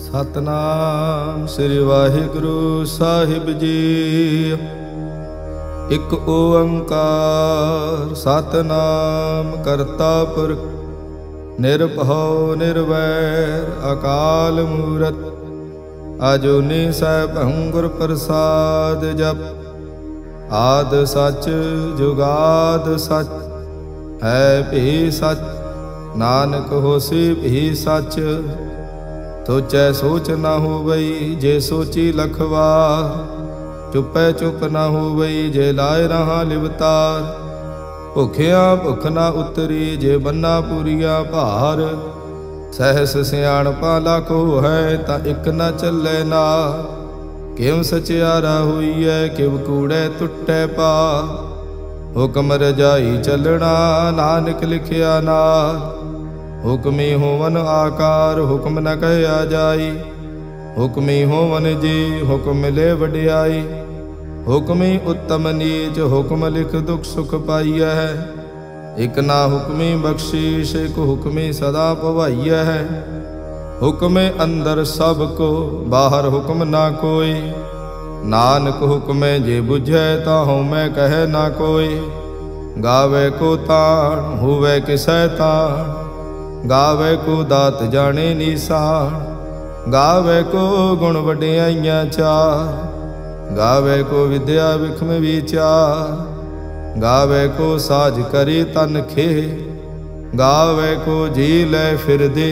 सतनाम श्री वाहिगुरु साहिब जी। एक ओंकार सतनाम करता पुरख निरभउ निर्वैर अकाल मूरत अजूनी सैभं गुर प्रसाद जप। आद सच जुगाद सच है भी सच नानक होसी भी सच। सोचै सोच न होवई जे सोची लखवा चुपै चुप न होवई जे लाए रहा लिवतार। भुखिया भुख न उतरी जे बन्ना पूरिया भार। सहस सियाणपा लाखो है ता इक न चलै ना। किव सचियारा होईए किव कूड़े टुटै पा। हुक्म रजाई चलना नानक लिखिया ना। हुक्मी होवन आकार हुक्म न कहया जाई। हुक्मी होवन जी हुक्म मिले वडियाई। हुक्मी उत्तम नीच हुक्म लिख दुख सुख पाइय है। एक ना हुक्मी बख्शीश एक हुक्मी सदा पवाइय है। हुक्मे अंदर सब को बाहर हुक्म ना कोई। नानक हुक्मे जे बुझै ताहु मैं कहे ना कोई। गावे को ताण हुवे किसै ताण। गावे को दात जाने निशान। गावे को गुण वडियाइयां चार। गावे को विद्या विखम विचार। गावे को साज करी तन खे। गावे को जी ले फिर दे।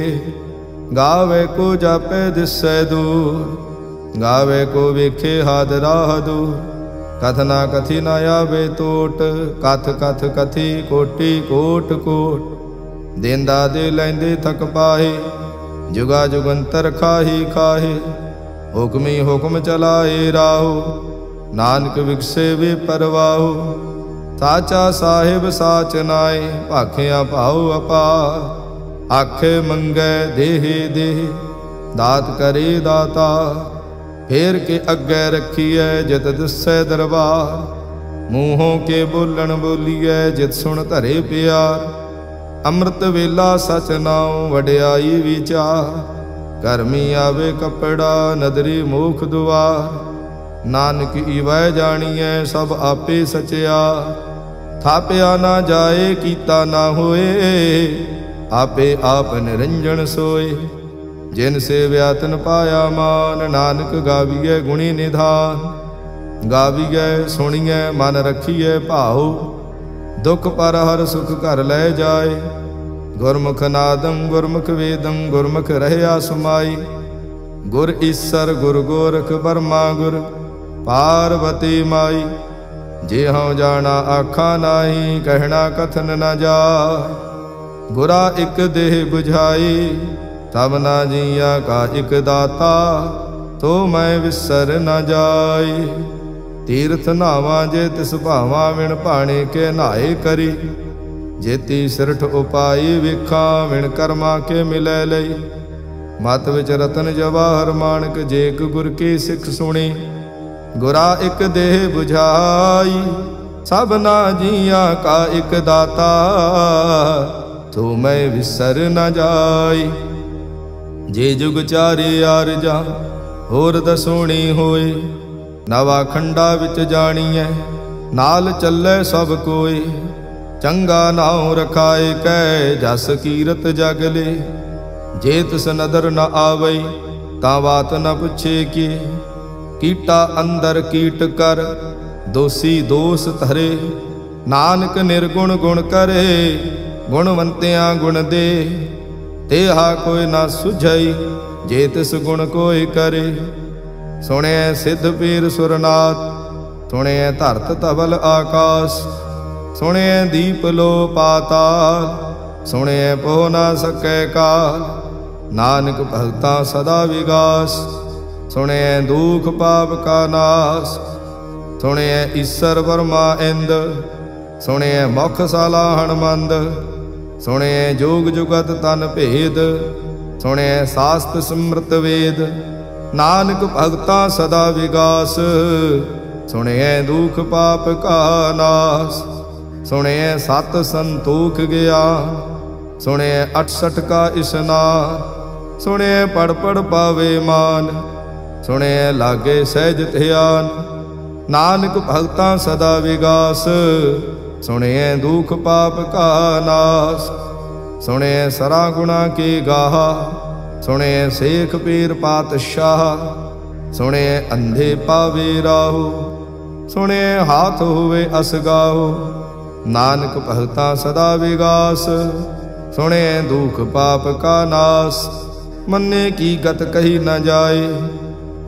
गावे को जापे दिसै दूर। गावे को वेखे हाद राह दूर। कथना कथी न आवे टोट। कथ कथ कथी कोटि कोट कोट। देंदा दे लैंदे थक पाहे जुगा जुगंतर खाही खाहे। हुक्मी हुक्म चलाए राहो नानक विकसे वे परवाहो। साचा साहिब साच नाए भाखिया भाओ अपार। आखे मंगै देहे देह दात करे दाता। फेर के अग्गै रखिए जित दिसै दरबार। मूहों के बोलन बोलिए जित सुन धरे प्यार। अमृत वेला सच नाउ वड्याई विचार। करमी आवे कपड़ा नदरी मुख दुआर। नानक इवै जानिए सब आपे सचिया। थाप्या ना जाए कीता ना होए। आपे आप निरंजन सोए। जिन से व्यातन पाया मान नानक गाविए गुणी निधान। गाविए सुनिए मन रखिए भाओ। दुख पर हर सुख घर लै जाए। गुरमुख नादम गुरमुख वेदम गुरमुख रहया समाई। गुर ईसर गुर गोरख बर्मा गुर पार्वती माई। जे हूँ जाना आखा नाही कहना कथन न जा। गुरा एक देह बुझाई तब ना जिया का एक दाता। तो मैं विसर न जाई। तीर्थ नावा जे तिस भावा विण भाणे के नहाए करी। जेती सिरठ उपाई विखा विण कर्मा के मिलै लई। मत विच रतन जवाहर माणक जेक गुर की सिख सुनी। गुरा एक देह बुझाई सबना जिया का एक दाता। तो मैं विसर न जाई। जे जुग चारे आरजा होर दसोणी होए। नवा खंडा विच जानिए नाल चलै सब कोई। चंगा नाउ रखाए कै जस कीरत जग ले। जे तिस नदर न आवई तां बात न पुछे कि। कीटा अंदर कीट कर दोषी दोष धरे। नानक निर्गुण गुण करे गुणवंतियां गुण दे। तेहा कोई ना सुझई जे तिस गुण कोई करे। सुने सिद्ध पीर सुरनाथ सुने धरत धवल आकाश। सुने दीप लो पाताल सुने पो ना सकै काल। नानक भगता सदा विगास सुने दुख पाप का नाश। सुने ईसर वर्मा इंद सुने मुख सालाहण मंद। सुने जोग जुगत तन भेद सुने शास्त्र सिमृत वेद। नानक भगता सदा विगास सुनिए दुख पाप का नाश। सुनिए सत संतोख गया सुनिए 68 का स्नान। सुने पढ़ पढ़ पावे मान, सुने लागे सहज ध्यान। नानक भगतां सदा विगास, सुने दुख पाप का नाश। सुने सरा गुणा के गाहा, सुने शेख पीर पातशाह। सुने अंधे पावे राहो, सुने हाथ होवे असगाहो। नानक भगतां सदा विगास, सुने दुख पाप का नाश। मन्ने की गत कही न जाए,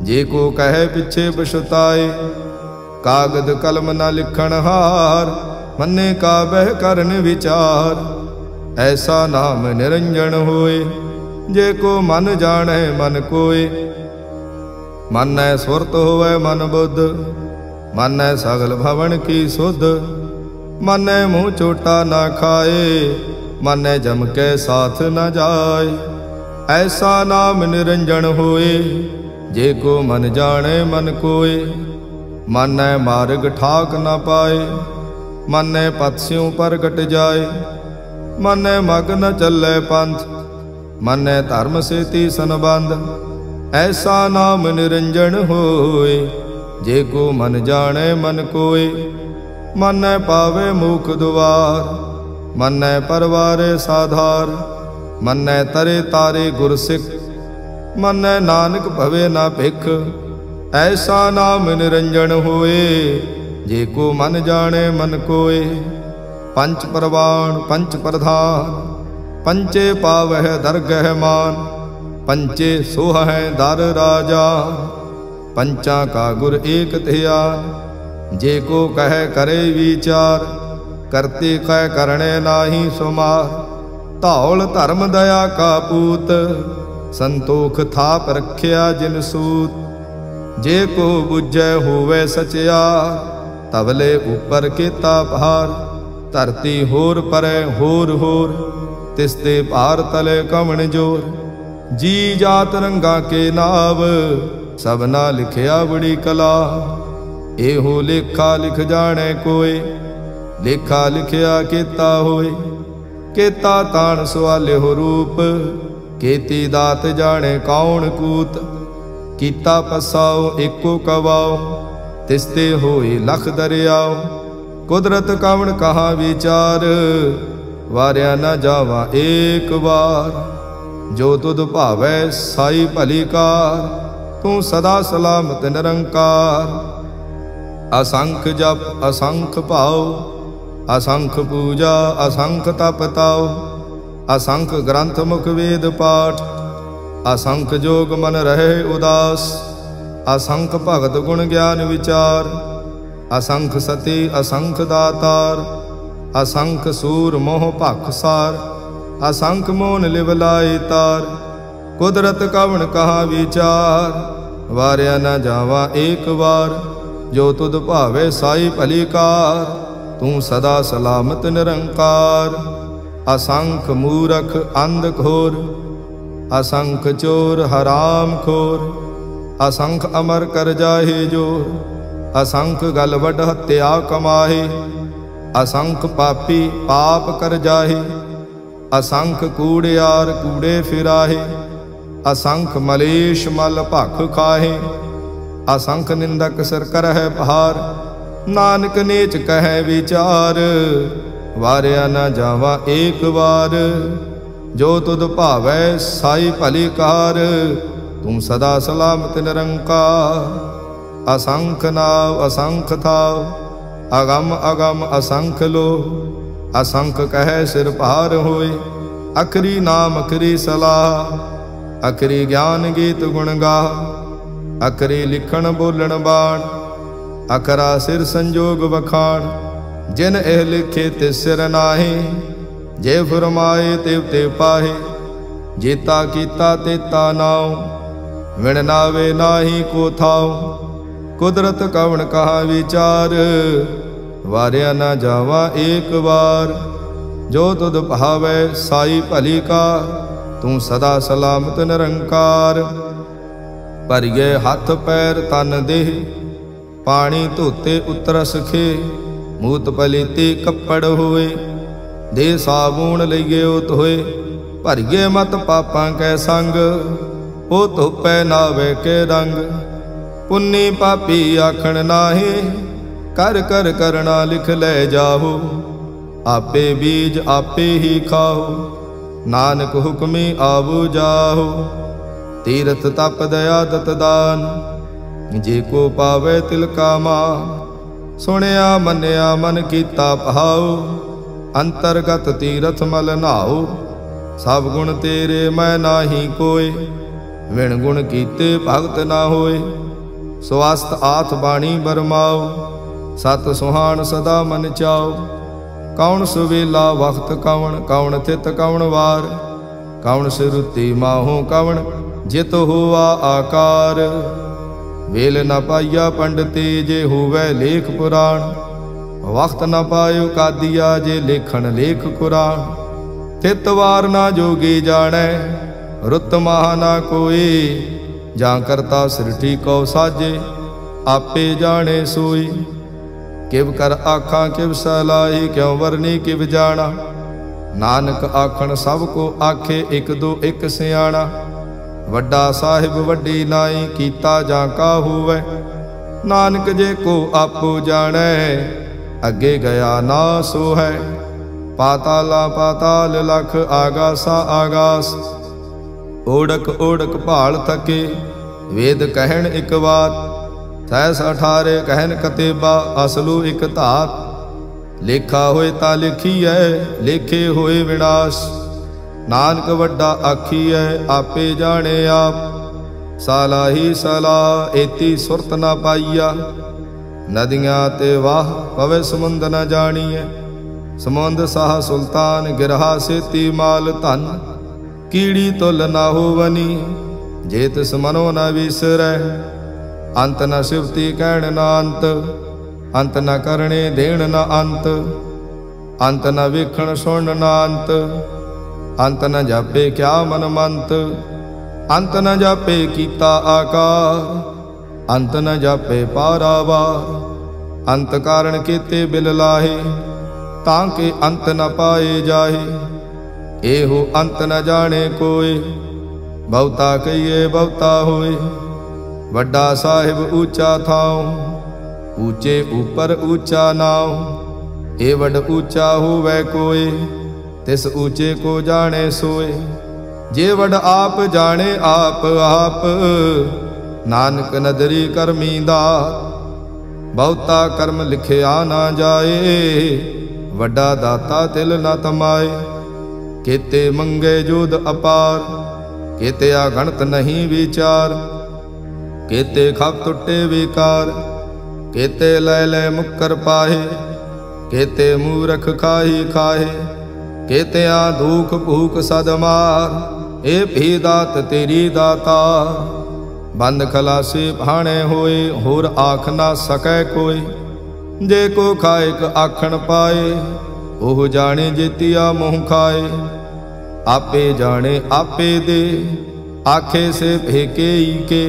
जे को कहे पिछे पछताए। कागद कलम न लिखण हार, मन्ने का बह करन विचार। ऐसा नाम निरंजन होए, जे को मन जाने मन कोय। मानै सुरत होवे मन बुद्ध, मानै सगल भवन की सुध। मानै मुँह चोटा न खाए, मानै जम के साथ न जाए। ऐसा नाम निरंजन होए, जे को मन जाने मन कोय। मानै मार्ग ठाक न पाए, मानै पथस्यों प्रगट जाए। मानै मग न चलै पंथ, मानै धर्म से तीसन बंध। ऐसा नाम निरंजन होए, जे को मन जाने मन कोय। मानै पावे मुख दुआर, मानै परवारे साधार। मानै तरे तारे गुर सिख, मानै नानक भवे ना भिख। ऐसा नाम निरंजन होए, जे को मन जाने मन कोय। पंच प्रवाण पंच प्रधान, पंचे पावह दरगह मान। पंचे सोह दर राजा, पंचा का गुर एक ध्यान। जे को कह करे विचार, करते कह करने नाही सुमार। धौल धर्म दया का पूत, संतोख थाप रखिया जिन सूत। जे को बुझै होवे सचियार, तबले ऊपर केता भार। धरती होर परै होर होर, तिसते भार तले कवण जोर। जी जात रंगा के नाव, सबना लिखिया बड़ी कला। एहो लेखा लिख जाने कोय, लेखा लिखिया केता होय। केता ताण सवाले हो रूप, केती दात जाने कौन कूत। कीता पसाओ एको कवाओ, तिसते होए लख दरियाओ। कुदरत कवण कहाँ विचार, वारिया न जावा एक बार। जो तुद भावै साई भली कार, तू सदा सलामत निरंकार। असंख जप असंख भाव, असंख पूजा असंख तप ताओ। असंख ग्रंथ मुख वेद पाठ, असंख जोग मन रहे उदास। असंख भगत गुण ज्ञान विचार, असंख सती असंख दातार। असंख सूर मोह भख सार, असंख मोन लिव लाई तार। कुदरत कवण कहाँ विचार, वारिया न जावा एक बार। जो तुद भावे साई भली कार, तू सदा सलामत निरंकार। असंख मूरख अंध घोर, असंख चोर हराम खोर। असंख अमर कर जाहे जोर, असंख गल वड हत्या कमाहे। असंख पापी पाप कर जाहे, असंख कूड़ियार कूड़े फिराहे। असंख मलेश मल भख खाहे, असंख निंदक सिर करह भार। नानक नीच कह विचार, वारिया न जावा एक बार। जो तुद भावै साई भली कार, तू सदा सलामत निरंकार। असंख नाव असंख थाव, अगम अगम असंख लो। असंख कह सिर पार होए, अखरी नाम अखरी सलाह। अखरी ज्ञान गीत गुण गा, अखरी लिखण बोलण बाण। अखरा सिर संजोग वखाण, जिन एह लिखे तिस सिर नाहे। जे फुरमाए तिव तिव पाहे, जेता कीता तेता नाव। विण नावे नाही को थाव, कुदरत कवण कहाँ विचार। वारिया न जावा एक बार, जो तुद भावै साई भली का। तू सदा सलामत निरंकार। भरिए हथ पैर तन देह, पानी धोते उतरस खे। मूत पलीती कपड़ होए, दे साबून लइयो धोए। भरिए मत पापां कै संग, ओ धोपै नावे के रंग। पुन्नी पापी आखण नाहे, कर कर करना लिख ले जाहो। आपे बीज आपे ही खाओ, नानक हुक्मी आवो जाहो। तीरथ तप दया दत दान, जे को पावे तिल का मान। सुनिया मन्या मन कीता भाओ, अंतरगत तीरथ मल नाओ। सब गुण तेरे मैं नाही कोय, विण गुण कीते भगत ना होए। स्वस्थ आथ बाणी बरमाओ, सत सुहान सदा मन चाओ। कौन सुवेला वक्त कौन, कौन थित कौन वार। कौन सिरुति माहो कौन, जित हुआ आकार। वेल न पाइया पंडिते, जे होवै लेख पुराण। वक्त न पायो कादिया, जे लेखन लेख कुरान। थित वार ना जोगी जानै, रुत माह ना कोई। जां करता सृष्टि को साजे, आपे जाने सोई। किव कर आखां किव सलाही, क्यों वरनी किव जाना। नानक आखण सब को आखे, एक दो एक सियाणा। वड्डा साहिब वड्डी नाई, कीता जां का होवै। नानक जे को आपो जानै, अगे गया ना सो है। पाताला पाताल लख, आगासा आगास। ओढ़क ओढ़क भाल थके, वेद कहन इक बात। तैस 18 कहन कतेबा, असलू इक धात। लेखा होए ता लिखीऐ, लेखे होए विनाश। नानक वड्डा आखीऐ, आपे जाने आप। साला ही सला, एती सुरत ना पाईया। नदियाँ ते वाह, पवे समुंद न जानिए। समुंद साह सुल्तान, गिरहा सेती माल धन। कीड़ी तुल ना होवनी, जे तिस मनो न विसरै। अंत न सिवती कहण न अंत, अंत न करणे देण न अंत। अंत न वेखण सुण न अंत, अंत न जापे क्या मन मंत। अंत न जापे कीता आकार, अंत न जापे पारावार। अंत कारण केते बिल लाहे, तांके अंत न पाए जाहे। एहो अंत न जाने कोय, बहुता कहिए बहुता होए। वड्डा साहिब ऊंचा थाओ, ऊंचे ऊपर ऊंचा नाओ। ए वड ऊंचा होवै कोय, तिस ऊंचे को जाने सोए। जे वड आप जाने आप आप, नानक नदरी करमी दात। बहुता कर्म लिखिया ना जाए, वड्डा दाता तिल न तमाए। केते मंगे जोध अपार, केते अगणत नहीं विचार। केते खप टुटे विकार, केते लै लै मुक्कर पाहे। केते मूरख खाही खाहे, केते दुख भूख सदमार। ए भी दात तेरी दाता, बंद खलासी भाणे होए। होर आख ना सकै कोई, जे को खाएक आखण पाए। ओह जाने जेतिया मोह खाए। आपे जाने आपे दे, आखे से फेके ही के।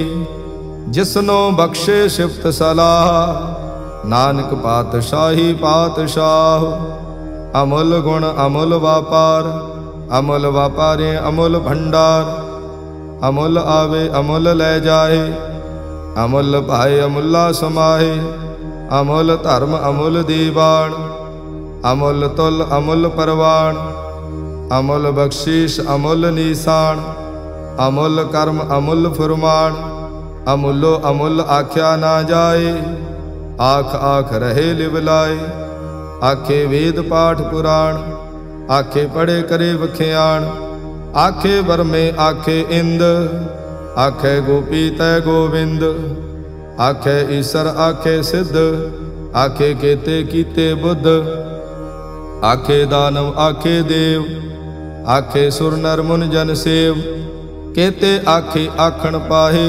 जिसनो बख्शे सिफत सलाह, नानक पातशाही पातशाह। अमुल गुण अमुल व्यापार, अमुल व्यापारे अमुल भंडार। अमुल आवे अमुल ले जाए, अमुल पाए अमुल्ला समाहे। अमुल धर्म अमुल दीवान, अमुल तुल अमुल परवान। अमुल बख्शीश अमुल निशान, अमुल कर्म अमुल फुरमान। अमुलो अमुल आख्या ना जाए, आख आख रहे लिवलाए। आखे वेद पाठ पुराण, आखे पढ़े करे वख्याण। आखे बरमे आखे इंद, आखे गोपी तय गोविंद। आखे ईसर आखे सिद्ध, आखे केते कीते बुद्ध। आखे दानव आखे देव, आखे सुर नर मुन जन सेव। केते आखे आखण पाहे,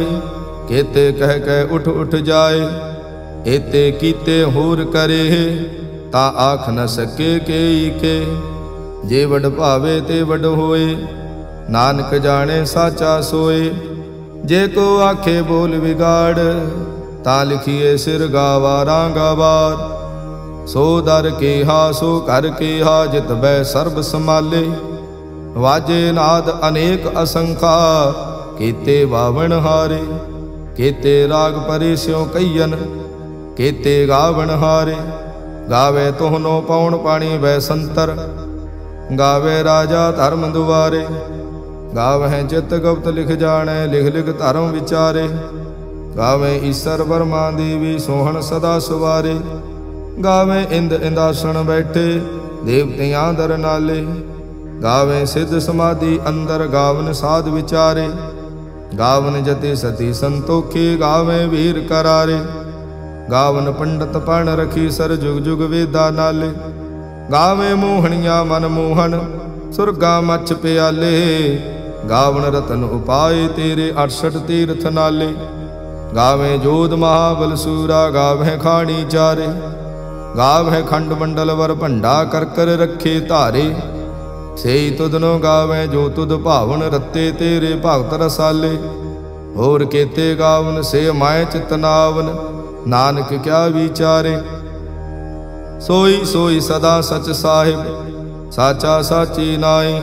केते कह कह उठ उठ जाए। एते कीते होर करे, ता आख न सके के। जे वड भावे ते वड होए, नानक जाने साचा सोए। जे को आखे बोल बिगाड़, ता लिखिए सिर गावा रांगावार। सो दर केहा सो कर केहा, जित बै सर्ब संभाले। वाजे नाद अनेक असंखा, केते बावन हारे। केते राग परे स्यों कईयन, केते गावन हारे। गावे तोहनो पौन पाणी वै संतर, गावे राजा धर्म दुआरे। गावह चित गुप्त लिख जाने, लिख लिख धर्म विचारे। गावे ईसर बर्मा देवी, सोहन सदा सुवारे। गावे इंद इंदासन बैठे, देवतियां दर नाले। गावे सिद्ध समाधि अंदर, गावन साध विचारे। गावन जति सती संतोखे, गावे वीर करारे। गावन पंडित पण रखी सर, जुग जुग वेदा नाले। गावे मोहनिया मन मोहन, सुरगा मछ प्याले। गावन रतन उपाय तेरे, 68 तीर्थ नाले। गावे जोध महाबल सूरा, गावे खाणी चारे। गावे खंड मंडल वर भंडा, कर कर रखे धारे। सेई तुदनो गावे जो तुद भावन, रत्ते तेरे भगत रसाले। होर केते गावन से माय चितनावन, नानक क्या विचारे। सोई सोई सदा सच साहिब, साचा साची नाई।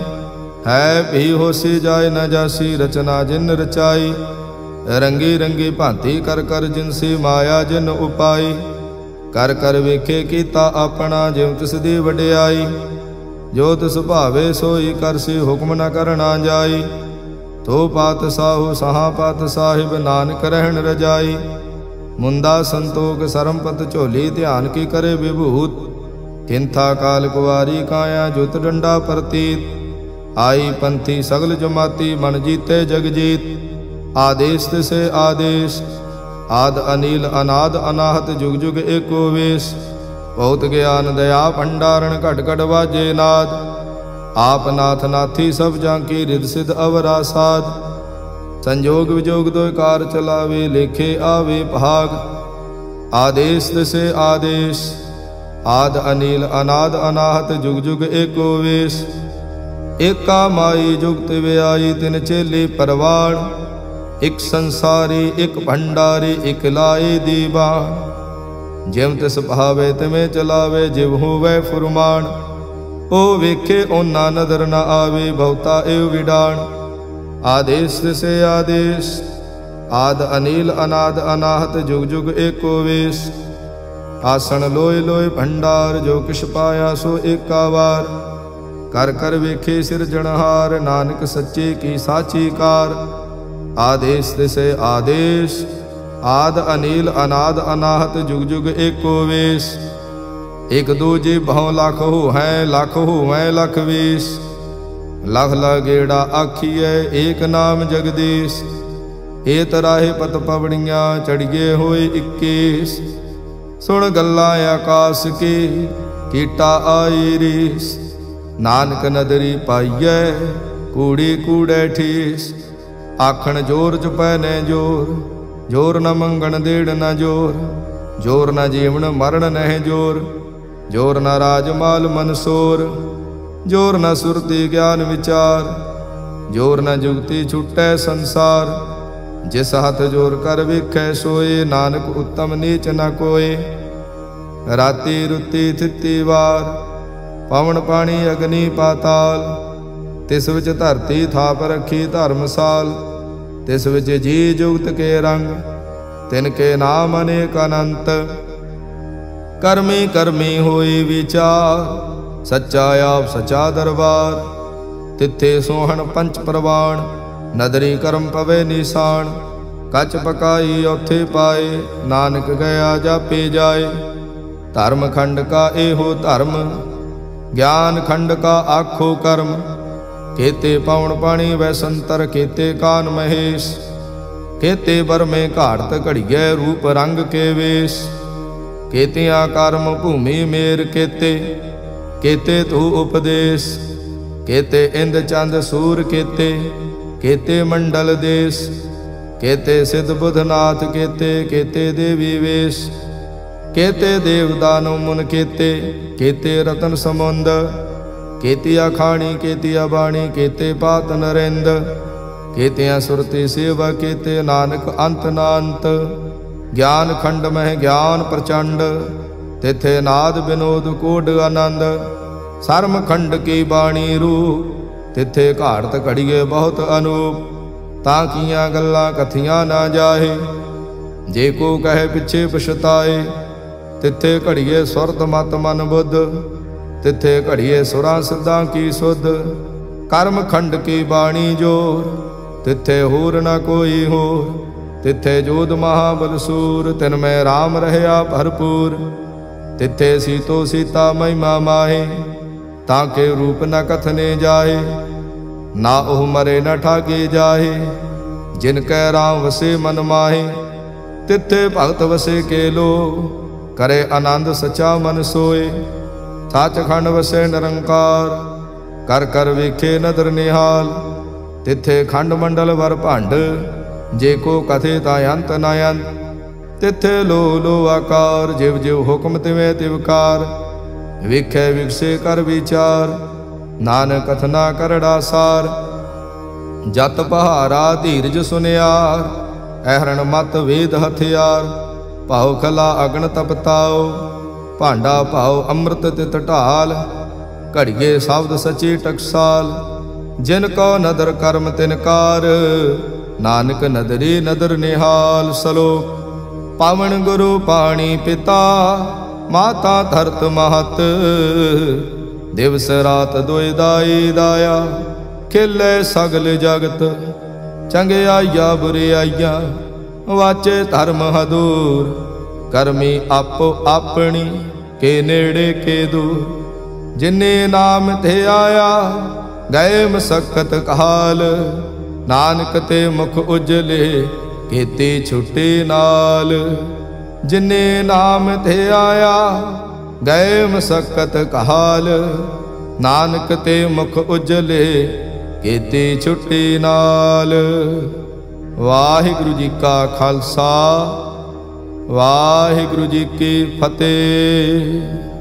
है भी होसी जाय न जासी, रचना जिन रचाई। रंगी रंगी भांति कर कर, जिनसे माया जिन उपाई। कर कर वेखे कीता अपना, जिव तिस दी वडियाई। जो तिस भावे सोई करसी, हुक्म न करना जाई। तो पात साहु सहा पात साहिब, नानक रहन रजाई। मुंदा संतोख सरमपत झोली, ध्यान की करे विभूत। किंथा काल कुवारी काया, जुत डंडा प्रतीत। आई पंथी सगल जमाती, मन जीते जग जीत। आदेश से आदेश, आद अनिल अनाद अनाहत, जुग जुग एको वेश। बहुत ज्ञान दया भंडारण, घट घट वाजे नाद। आप नाथ नाथी सब जांकी, रिद सिद्ध अवरा साध। संजोग विजोग दो कार चलावे, लेखे आवे भाग। आदेश से आदेश, आद अनिल अनाद अनाहत, जुग जुग एको वेश। एका माई जुगत व्याई, तिन चेले परवाण। एक संसारी एक भंडारी, एक लाए दीवान। जिव तिस भावे तिमें चलावे, जिव होवे फुरमान। ओ वेखे ओना नदर न आवे, बहुता एव विडाण। आदेश से आदेश, आद अनिल अनाद अनाहत, जुग जुग एको वेश। आसन लोय लोय भंडार, जो किश पाया सो एका वार। कर कर वेखे सिरजनहार, नानक सच्चे की साची कार। आदेश से आदेश, आद अनिल अनाद अनाहत, जुग जुग एको वेश। एक दूजे भौ लाख हो हैं, लाख हो हैं लख वेश। लख लगेड़ा आखिए, एक नाम जगदीश। ए तराहे पत पवड़ियां, चढ़िए होए 21। सुन गल्लां आकाश के, कीटा आई रीस। नानक नदरी पाइए, कूड़ी कूड़े ठीस। आखण जोर चुपै ने जोर, जोर न मंगण देड़ न जोर। जोर न जीवन मरण नह जोर, जोर न राजमाल मनसोर। जोर न सुरती ज्ञान विचार, जोर न जुगती छुटै संसार। जिस हथ जोर कर वेखै सोए, नानक उत्तम नीच न कोय। राती रुती थिती वार, पवन पानी अग्नि पाताल। तिस विच धरती थाप रखी धर्मसाल। तिस विच जी जुगत के रंग, तिनके नाम अनेक अनंत। कर्मी कर्मी होई विचार, सच्चा आप सचा दरबार। तिथे सोहन पंच प्रवाण, नदरी कर्म पवे निशान। कच पकाई औथे पाए, नानक गया जापे जाए। धर्म खंड का एहो धर्म, ज्ञान खंड का आखो कर्म। केते पौन पानी वै संतर, केते कान महेश। केते बर में घाड़त घड़िए, रूप रंग के वेश। केतियां कर्म भूमि मेर केते, केते तू उपदेश। केते इंद चंद सूर केते, केते मंडल देश। केते सिद्ध बुधनाथ केते, केते देवी वेश। केते देवदानु मुन केते, केते रतन समुंद। केतिया खाणी केतिया बाणी, केते पात नरेंद। केतिया सुरती सेवा, केते नानक अंत नांत। ज्ञान खंड मह ज्ञान प्रचंड, तिथे नाद विनोद कोड आनंद। सर्म खंड की बाणी रूप, तिथे घाड़त घड़िए बहुत अनूप, ताकियां गल्लां कथियां ना जाहे। जे को कहे पिछे पछताए, तिथे घड़िए सुरत मत मन बुद्ध, तिथे घड़िए सुरां सिद्धां की सुध। कर्म खंड की बाणी जोर, तिथे होर न कोई होर। तिथे जोध महाबल सूर, तिनमें राम रहया भरपूर। तिथे सीतो सीता महिमा माहे, ताके रूप न कथने जाहे। ना ओह मरे न ठाके जाहे, जिनकै राम वसे मन माहे। तिथे भगत वसे के लो, करे आनंद सचा मन सोए। सच खंड वसे निरंकार, कर कर वेखे नदर निहाल। तिथे खंड मंडल वर भंड, जे को कथे ता अंत न अंत। तिथे लो लो आकार, जिव जिव हुक्म तिवें तिवकार। विखे विकसे कर विचार, नानक कथना करड़ा सार। जत पहारा धीरज सुनियार, अहरण मत वेद हथियार। भाव खला अगन तपताओ, भांडा भाव अमृत तित ढाल। घड़िए शब्द सची टकसाल, जिनको नदर कर्म तिनकार। नानक नदरी नदर निहाल। सलोक पावन गुरु पाणी पिता, माता धरत महत। दिवस रात दुई दाई दाया, खिले सगल जगत। चंगियाइया बुरियाइया, वाचे धर्म हदूर। करमी आपो अपनी, के नेड़े के दूर। जिन्ने नाम थे आया, गए मसक्कत काल। नानक ते मुख उजले, केती छुट्टी नाल। जिन्ने नाम थे आया, गए मसक्कत काल। नानक ते मुख उजले, केती छुट्टी नाल। वाहिगुरु जी का खालसा, वाहिगुरु जी की फतेह।